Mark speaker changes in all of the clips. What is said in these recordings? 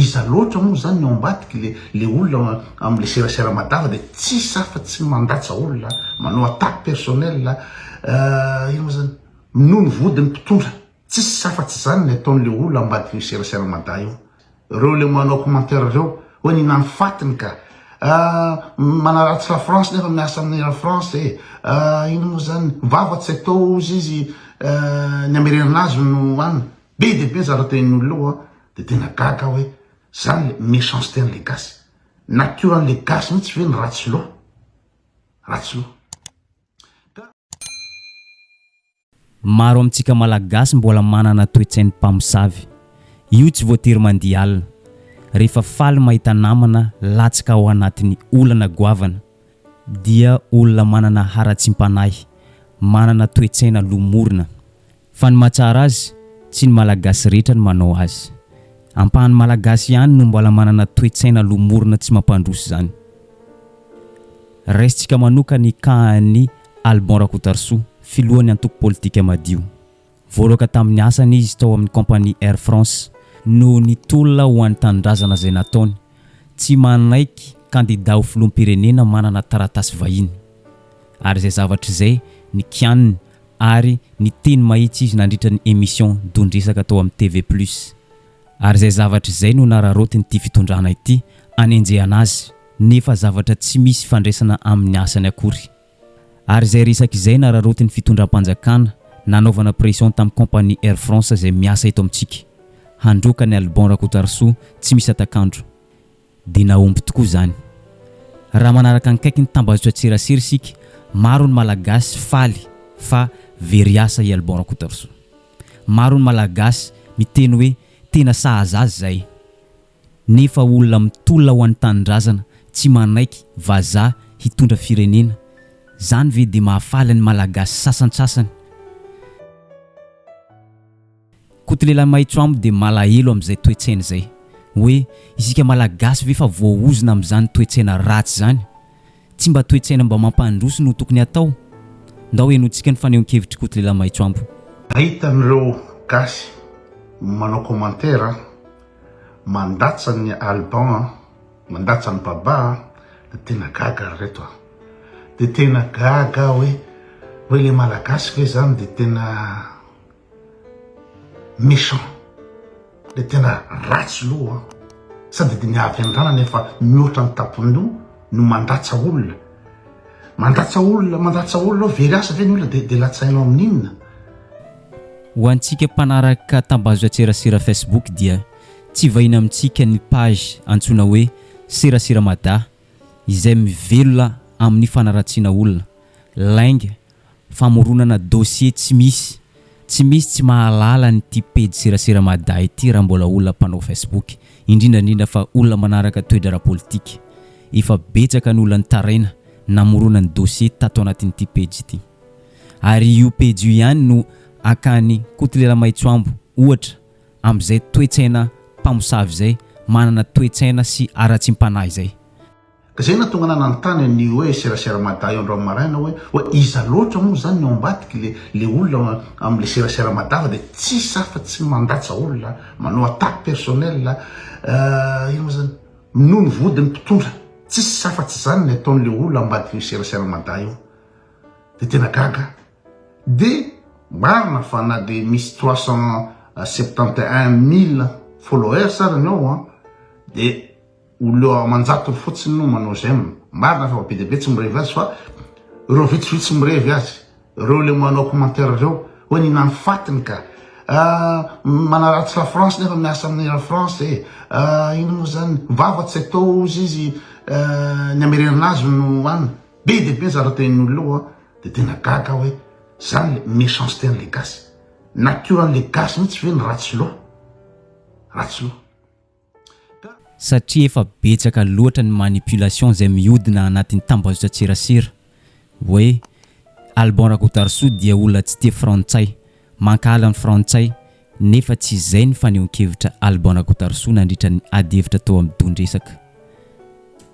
Speaker 1: iza loatra moa zany ny ao ambadiky le olona am'le serasera madava de tsisy afa-tsy mandatsa olona manao attaque personnel ino moa zany noho ny vodiny mpitondra tsisy afa-tsy zany ny ataon'le olona ambadiky ny serasera mada io reo le manao commentaire reo hoe ninany fatiny ka manaratsy la France nefa miasa amin'ny la France ino moa zany vavatsy atao izy ny amerenanazy no any be de be zaraten'olona eo de tena gaga hoe zany méchanceté an'le gasy nature an'le gasy mihitsy hoe ny ratsy loha
Speaker 2: maro amintsika malagasy mbola manana toetsainy mpamosavy io tsy voatery mandia alina rehefa faly mahita namana latsaka ao anatin'ny olana goavana dia olona manana haratsim-panahy manana toetsaina lomorina fa ny mahatsara azy tsy ny malagasy rehetra ny manao azy ampahan'ny malagasy ihany no mbola manana toetsaina lomorina tsy mampandroso zany resitsika manokany kahany Alban Rakotarsou filohan'ny antoko politika madio voaloka tamin'ny asany izy tao amin'ny compagnie Air France no nitolona ho an'ny tanindrazana zay nataony tsy manaiky kandida ho filoham-pirenena manana taratasy vahiny ary zay zavatra zay ny kianiny ary ny teny mahitsy izy nandritra ny émission dondresaka tao amin'ny TV Plus ary zay zavatra zay no nararotiny ity fitondrana ity anenjehana azy nefa zavatra tsy misy fandraisana amin'ny asany akory ary zay resaka izay nararotiny fitondram-panjakana nanaovana pression tamin'ny compagnie Air France zay miasa eto amintsika handroka ny Alban Rakotarsou tsy misy atakandro dia naompy tokoa zany raha manaraka ny kaiky ny tambazotra tserasera isika maro ny malagasy faly fa very asa i Alban Rakotarsou maro ny malagasy miteny hoe tena sahazazy zay nefa olona mitolona ho an'ny tanindrazana tsy manaiky vazaha hitondra firenena zany ve dia mahafaly ny malagasy sasantsasany kotilela maitsoambo dia malahelo amin'izay toetsaina zay hoe isika malagasy ve fa voaozina amin'izany toetsaina ratsy zany tsy mba toetsaina mba mampandroso no tokony atao ndao enotsika ny fanehonkevitry kotilela maitsoambo
Speaker 1: ahitan'ireo gasy manao commentaire mandatsa ny Alban mandatsa ny baba de tena gaga reto de tena gaga hoe le malagasy ve zany de tena méchant de tena ratsy loha sady de niavy andrana nefa mihoatra ny tapony no mandatsa olona very asa ve ny olona de latsainao amin'inona
Speaker 2: ho antsika mpanaraka tambazotra tserasera Facebook dia tsy vahina amintsika ny page antsoina hoe serasera mada izay mivelona amin'ny fanaratsiana olona lainga famoronana dossier tsy misy tsy mahalala ny ty page serasera mada ity raha mbola olona mpanao Facebook indrindrandrindra fa olona manaraka toedrara politika efa betsaka ny olona ny taraina namorona ny dossier tato anatin'ity page ity ary io page io ihany no akany kotilera maitsoambo ohatra amin'izay toetsaina mpamosavy zay manana toetsaina sy aratsim-panahy zay
Speaker 1: ka zay natonga nananontany ny hoe serasera mada io andro maraina hoe iza loatra moa zany ny ao ambadiky le olona am'le serasera madava de tsisy afa-tsy mandatsa olona manao attaque personnel ino moa zany noho ny vodiny mpitondra tsisy afa-tsy zany ny ataon'le olona ambadiky ny serasera mada io de tena gaga de marina fa na de misy 371 000 followers sarany ao de olo manjato fotsiny no manao zay marina fa be de be tsy mirevy azy fa reo vitsivitsy mirevy azy reo le manao commentaire reo hoe ninany fatiny ka manaratsy la France nefa miasa amin'ny la France ino moa zany vavatsy atao izy ny amerenanazy no any be de be zaraten'olona eo de tena gaga hoe zany méchanceté an'le gasy nature an'le gasy mihitsy hoe ny ratsy loha
Speaker 2: satria efa betsaka loatra ny manipulation zay mihodina anatin'ny tambazotra tserasera hoe Alban Rakotarsou dia olona tsy tia frantsay mankala ny frantsay nefa tsy izay ny fanehonkevitra Alban Rakotarsou nandritra ny adihevitra tao amin'ny dondresaka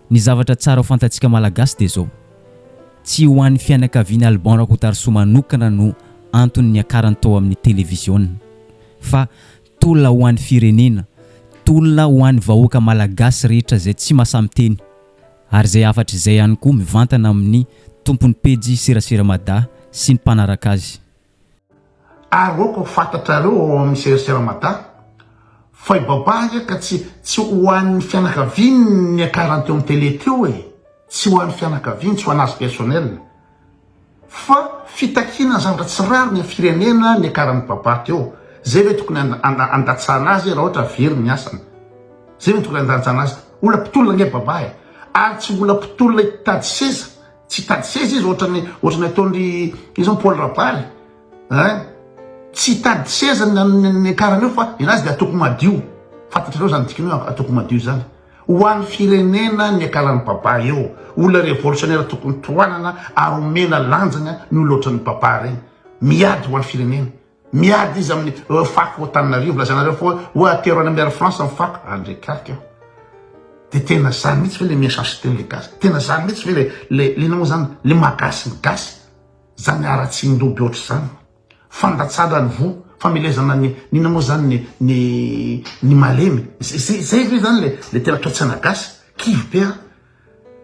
Speaker 2: ny zavatra tsara ho fantatsika malagasy dia zao tsy ho an'ny fianakaviana Alban Rakotarsou manokana no antony ny akarany tao amin'ny televiziona fa tolona ho an'ny firenena tolona ho an'ny vahoaka malagasy rehetra zay tsy mahasamiteny. Ary zay afatra izay ihany koa mivantana amin'ny tompon'ny pejy serasera mada sy ny mpanaraka azy.
Speaker 1: Ary oko fantatrareo ao amin'ny serasera mada fa ibabaga ka tsy ho an'ny fianakaviany ny akarany teo amin'ny télé teo tsy ho an'ny fianakaviany, tsy ho anazy personnel, fa fitakina zavatra tsy rary ny firenena ny akaran'ny baba teo. Zay ve tokony andatsana azy raha ohatra very ny asany. Zay ve tokony andatsana azy. Ola mpitolona nge baba ary tsy ola mpitolona hitady seza, tsy hitady seza izy ohatrany ataony izy Paul Rabaly, tsy hitady seza ny akarany eo fa inazy de atoko madio. Fantatrareo zany dikany hoe atoko madio zany. Ho an'ny firenena ny akaran'ny baba eo. Olona révolutionnaire tokony toanana ary omena lanjana ny oloatran'ny baba regny. Miady ho an'ny firenena. Miady izy amin'ny faky ho Antananarivo lazanareo fa hoe atero any amin'ny France amin'ny faky andrekarika eo. De tena zany mihitsy ve le miachancé teny le gasy. Tena zany mihitsy ve le moa zany le magasy ny gasy. Zany aratsy ndoby ohatry zany. Fandatsara ny vo, famelezana nina moa zany ny malemy. Zay ve zany le tena toatsana gasy. Kivy be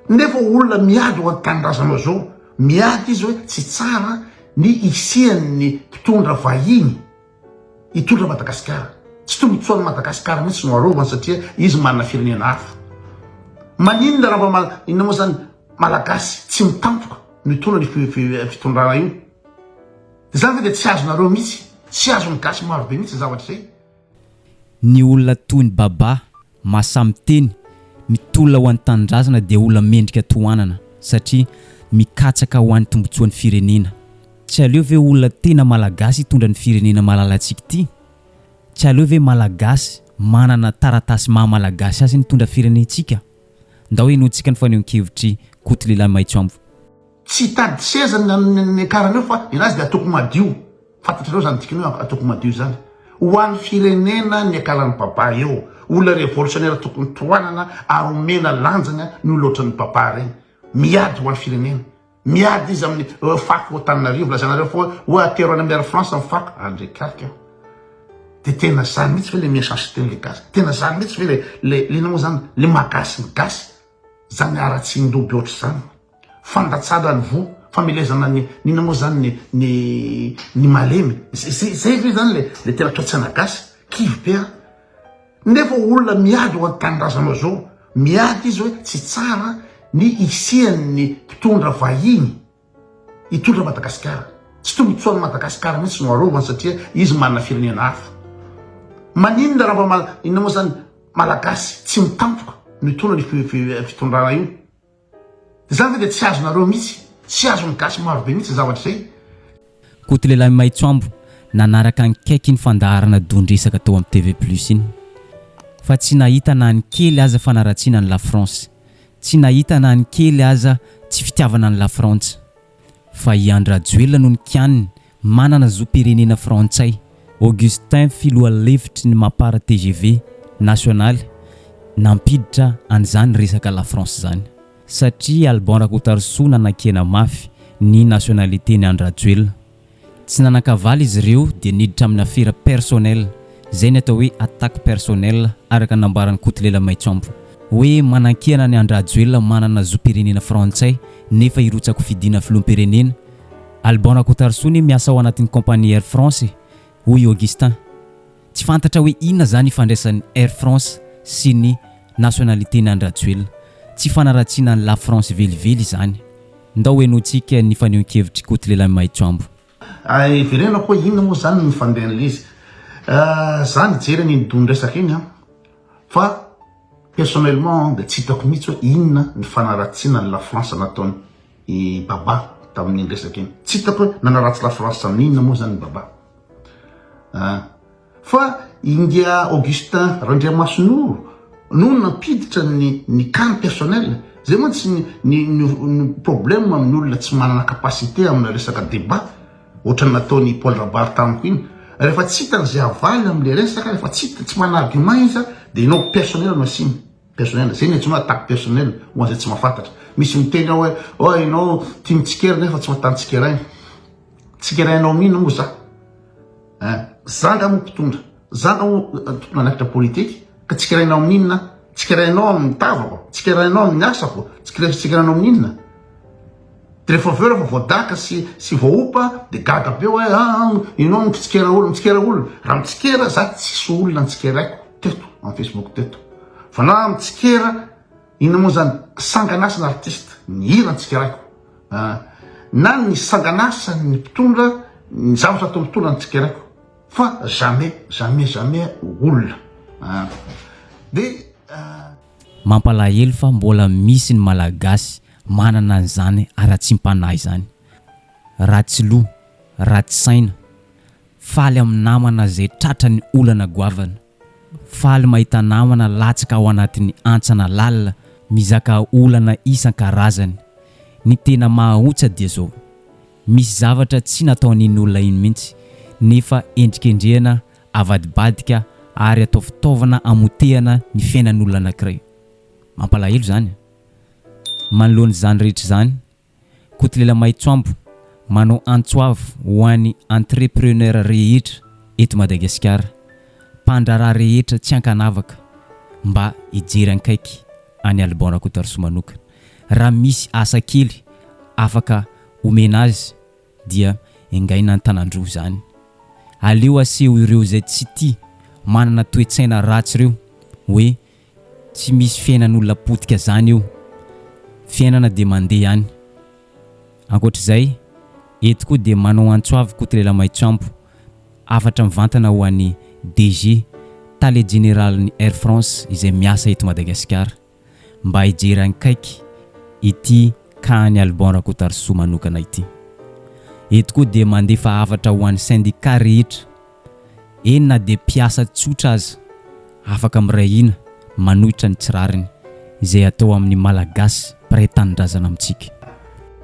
Speaker 1: nefa olona miady ho an-tanindrazanao zao. Miady izy hoe tsy tsara ny isian'ny mpitondra vahiny hitondra Madagasikara. Tsy tombo tsoan'ny Madagasikara mihitsy no arovany satria izy manana firenena hafa. Maninona raha inona moa zany malagasy tsy mitampoka no hitondra ny fitondrana io. Zany ve de tsy azonareo mihitsy, tsy azon'ny gasy maro be mihitsy zavatra zay.
Speaker 2: Ny olona toy ny baba mahasamiteny mitolona ho an'ny tanindrazana dia olona mendrika tohanana satria mikatsaka ho an'ny tombotsoan'ny firenena. Tsy aleo ve olona tena malagasy hitondra ny firenena malalantsika ity? Tsy aleo ve malagasy manana taratasy maha-malagasy azy nitondra firenentsika? Ndao enoantsika ny fanehoan-kevitry Koto lehilahy Maitsoambo.
Speaker 1: Tsy hitady seza ny akarany eo fa inazy de atoko madio. Fantatrareo zany dikany hoe atoko madio zany. Ho an'ny firenena ny akaran'ny baba eo. Olona révolutionnaire tokony toanana ary omena lanjana ny oloatran'ny baba regny. Miady ho an'ny firenena. Miady izy amin'ny faky ho Antananarivo lazanareo fa hoe atero any amin'ny France amin'ny faky andrekarika eo. De tena zany mihitsy ve le miachancé teny le gasy. Tena zany mihitsy ve le moa zany le magasy ny gasy. Zany aratsy ndoby ohatry zany. Fandatsara ny vo, famelezana nina moa zany ny malemy. Zay ve zany le tena toatsana gasy. Kivy be nefa olona miady ho an-tanindrazanao zao. Miady izy hoe tsy tsara ny isian'ny mpitondra vahiny hitondra Madagasikara. Tsy tombo tsoan'ny Madagasikara mihitsy no arovany satria izy manana firenena hafa. Maninona raha inona moa zany malagasy tsy mitampoka no hitondra ny fitondrana io. Zany ve de tsy azonareo mihitsy, tsy azon'ny gasy maro be mihitsy zavatra zay.
Speaker 2: Koto lehilahy Maitsoambo nanaraka ny kaiky ny fandaharana dondresaka tao amin'ny TV Plus iny. Fa tsy nahita na ny kely aza fanaratsiana ny La France. Tsy nahita na ny kely aza tsy fitiavana ny La France. Fa i Andry Rajoelina no nikianiny manana zo-pirenena frantsay. Augustin Filoalevitry ny mampara TGV national nampiditra an'izany resaka La France zany. Satria Alban Rakotaroso nanakena mafy ny nationalité ny Andry Rajoelina. Tsy nanakavaly izy ireo dia niditra amin'ny affaire personnel. Zay ny atao hoe attaque personnelle araka nambaran'ny Koto lehilahy Maitsoambo. Hoe manankena ny Andry Rajoelina manana zo-pirenena frantsay nefa irotsaka fidiana filoham-pirenena. Alban Rakotaroso miasa ao anatin'ny compagnie Air France. Hoy Augustin, tsy fantatra hoe inona zany ifandraisan'ny Air France sy ny nationalité ny Andry Rajoelina. Tsy fanaratsiana ny La France velively zany. Ndao enoantsika ny fanehoan-kevitry Koto lehilahy Maitsoambo.
Speaker 1: Iverenako hoe inona moa zany ny fandehan'ilay izy. Zany jery ny dondresaka iny fa personnellement de tsy hitako mihitsy hoe inona ny fanaratsiana ny La France nataony i baba tamin'ny resaka iny. Tsy hitako hoe nanaratsy La France amin'ny inona moa zany baba. Fa India Augustin Randriamasinoro no nampiditra ny kany personnel. Zay moa tsy ny problème amin'ny olona tsy manana capacité amin'ny resaka débat ohatrany nataony Paul Rabaly tamiko iny. Rehefa tsy hitany zay avaly amin'le resaka, rehefa tsy mana argument izy dia inao personnel no asiny. Personnel, zay ny antsoina attaque personnel ho an'izay tsy mahafantatra. Misy miteny hoe oh ianao tia mitsikera nefa tsy mahitany tsikerainy. Tsikerainao mino moa za. Zanga moa mpitondra. Zanga moa mpitondra anakitra politika. ka tsy kirainao amin'inona, tsy kirainao amin'ny tavako, tsy kirainao amin'ny asako, tsy kirainao amin'inona. De rehefa aveo rehefa voadaka sy voaopa de gaga be hoe inao mitsikera olona raha mitsikera za tsisy olona nitsikeraiko teto amin'ny Facebook teto fa na mitsikera ina moa zany sanganasa ny artiste ny hira nitsikeraiko na ny sanganasa ny mpitondra ny zavatra atao mitondra nitsikeraiko fa jamais olona de
Speaker 2: mampalahelo fa mbola misy ny malagasy manana an'izany ara-tsim-panahy zany, ratsy loha, ratsy saina, faly amin'ny namana zay tratra ny olana goavana, faly mahita namana latsaka ao anatin'ny antsana lalina mizaka olana isan-karazany. Ny tena mahaontsa dia zao, misy zavatra tsy nataon'iny olona iny mihitsy nefa endrikendrehana avadibadika ary atao fitaovana amotehana ny fiainan'olona anankiray. Mampalahelo zany. Manoloany zany rehetra zany, Kotilela Maitsoambo manao antsoavo ho an'ny entrepreneur rehetra eto Madagasikara, mpandraraha rehetra tsy ankanavaka mba hijery ankaiky any Albona Kotarso manokana. Raha misy asa kely afaka omena azy dia ingaina ny tanandroa zany. Aleo aseho ireo zay tsy tia manana toetsaina ratsy ireo hoe tsy misy fiainan'olona potika zany io, fiainana de mandeha ihany. Ankoatr'izay, eto koa dia manao antsoavy Kotilela Maitsoambo afatra mivantana ho an'ny DG Tale Général ny Air France izay miasa eto Madagasikara mba hijery ankaiky ity kahany Albona Kotarso manokana ity. Eto koa dia mandefa afatra ho an'ny syndicat rehetra, enina dia mpiasa tsotra aza afaka mirahina manohitra ny tsirariny izay atao amin'ny malagasy mpiray-tanindrazana amintsika.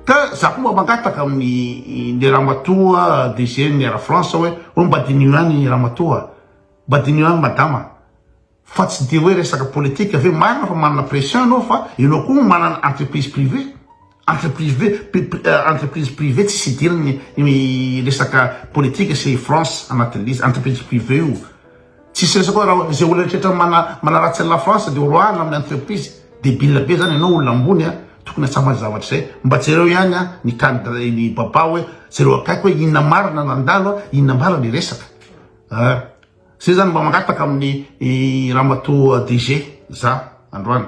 Speaker 1: Ka za koa mangataka amin'ny ramatoa DG ny Air France hoe mbadinio ihany ramatoa, mbadinio ihany madama, fa tsy de hoe resaka politika ave marina fa manana pression anao fa ianao koa manana entreprise privée, entreprise privée tsy sidiriny ny resaka politika sy France anatin'izy entreprise privée io. Tsisy resaka hoe raha zay olona rehetra mana ratsy la France de roana amin'ny entreprise débile be zany ianao olona ambony tokony atsama zavatra zay mba jereo ihany ny candidat ny baba hoe jereo akaiky hoe inona marina nandalo inona marina ny resaka. Zay zany mba mangataka amin'ny ramatoa DG za androany.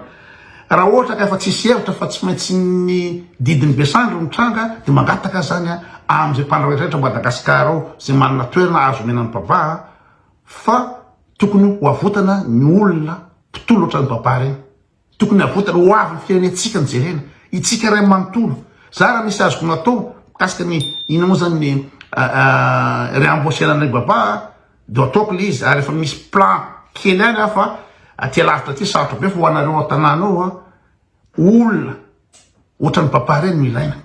Speaker 1: Raha ohatra ka efa tsisy hevitra fa tsy maintsy ny didiny Besandro mitranga de mangataka zany am'izay mpandrarehetra Madagasikara ao zay manana toerana azo menan'ny baba fa tokony ho avotana ny olona mpitolotra ny baba reny, tokony avotana ho avy ny fiainantsika ny jerena itsika ray manontolo. Za raha misy azoko natao kasika ny ina moa zany ny réembauchenan'ny baba de ataoko le izy ary efa misy plan kely any fa aty lavitra aty sarotra be fa ho anareo an-tanàna ao olona ohatran'ny baba reny milaina.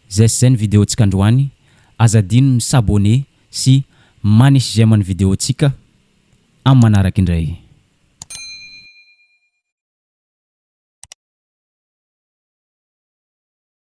Speaker 2: Zay sy zay ny vidéontsika androany, azadino misabone sy manisy j'aime ny vidéontsika amin'ny manaraka indray.